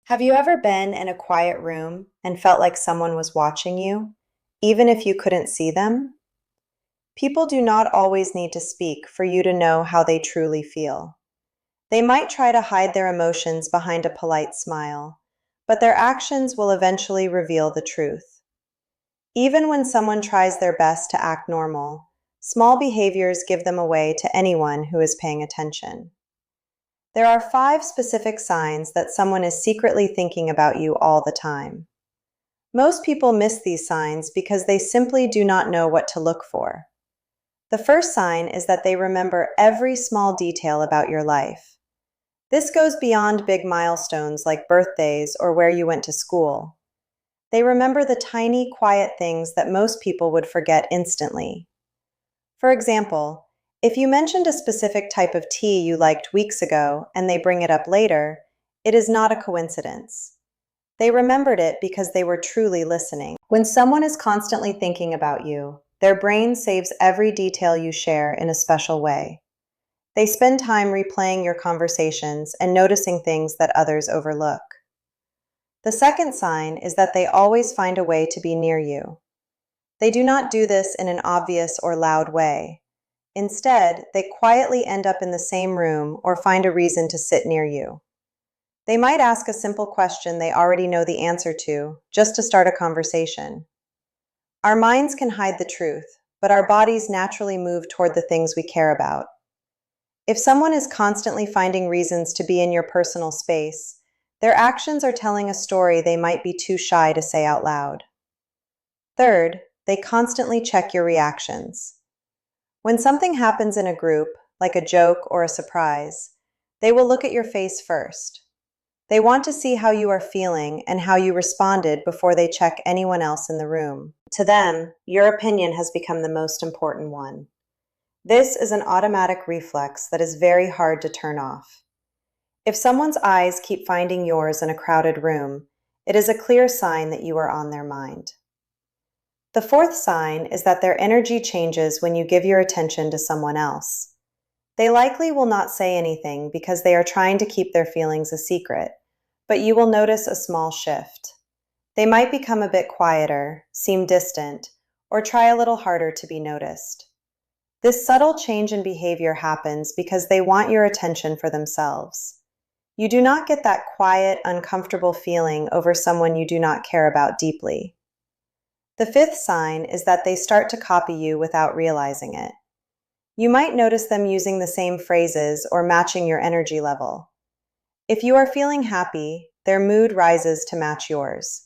Have you ever been in a quiet room and felt like someone was watching you, even if you couldn't see them? People do not always need to speak for you to know how they truly feel. They might try to hide their emotions behind a polite smile, but their actions will eventually reveal the truth. Even when someone tries their best to act normal, small behaviors give them away to anyone who is paying attention. There are 5 specific signs that someone is secretly thinking about you all the time. Most people miss these signs because they simply do not know what to look for. The first sign is that they remember every small detail about your life. This goes beyond big milestones like birthdays or where you went to school. They remember the tiny, quiet things that most people would forget instantly. For example, if you mentioned a specific type of tea you liked weeks ago and they bring it up later, it is not a coincidence. They remembered it because they were truly listening. When someone is constantly thinking about you, their brain saves every detail you share in a special way. They spend time replaying your conversations and noticing things that others overlook. The second sign is that they always find a way to be near you. They do not do this in an obvious or loud way. Instead, they quietly end up in the same room or find a reason to sit near you. They might ask a simple question they already know the answer to, just to start a conversation. Our minds can hide the truth, but our bodies naturally move toward the things we care about. If someone is constantly finding reasons to be in your personal space, their actions are telling a story they might be too shy to say out loud. Third, they constantly check your reactions. When something happens in a group, like a joke or a surprise, they will look at your face first. They want to see how you are feeling and how you responded before they check anyone else in the room. To them, your opinion has become the most important one. This is an automatic reflex that is very hard to turn off. If someone's eyes keep finding yours in a crowded room, it is a clear sign that you are on their mind. The fourth sign is that their energy changes when you give your attention to someone else. They likely will not say anything because they are trying to keep their feelings a secret, but you will notice a small shift. They might become a bit quieter, seem distant, or try a little harder to be noticed. This subtle change in behavior happens because they want your attention for themselves. You do not get that quiet, uncomfortable feeling over someone you do not care about deeply. The fifth sign is that they start to copy you without realizing it. You might notice them using the same phrases or matching your energy level. If you are feeling happy, their mood rises to match yours.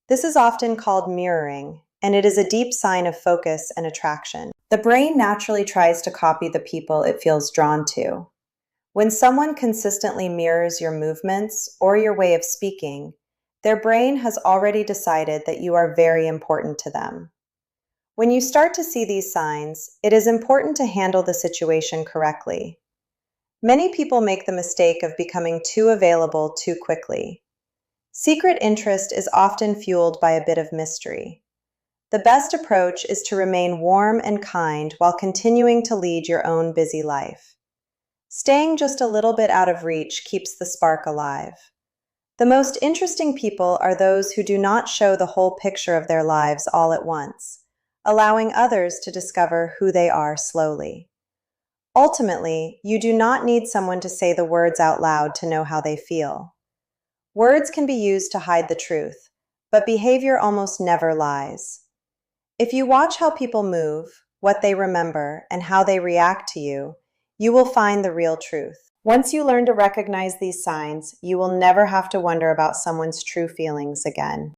This is often called mirroring, and it is a deep sign of focus and attraction. The brain naturally tries to copy the people it feels drawn to. When someone consistently mirrors your movements or your way of speaking, their brain has already decided that you are very important to them. When you start to see these signs, it is important to handle the situation correctly. Many people make the mistake of becoming too available too quickly. Secret interest is often fueled by a bit of mystery. The best approach is to remain warm and kind while continuing to lead your own busy life. Staying just a little bit out of reach keeps the spark alive. The most interesting people are those who do not show the whole picture of their lives all at once, allowing others to discover who they are slowly. Ultimately, you do not need someone to say the words out loud to know how they feel. Words can be used to hide the truth, but behavior almost never lies. If you watch how people move, what they remember, and how they react to you, you will find the real truth. Once you learn to recognize these signs, you will never have to wonder about someone's true feelings again.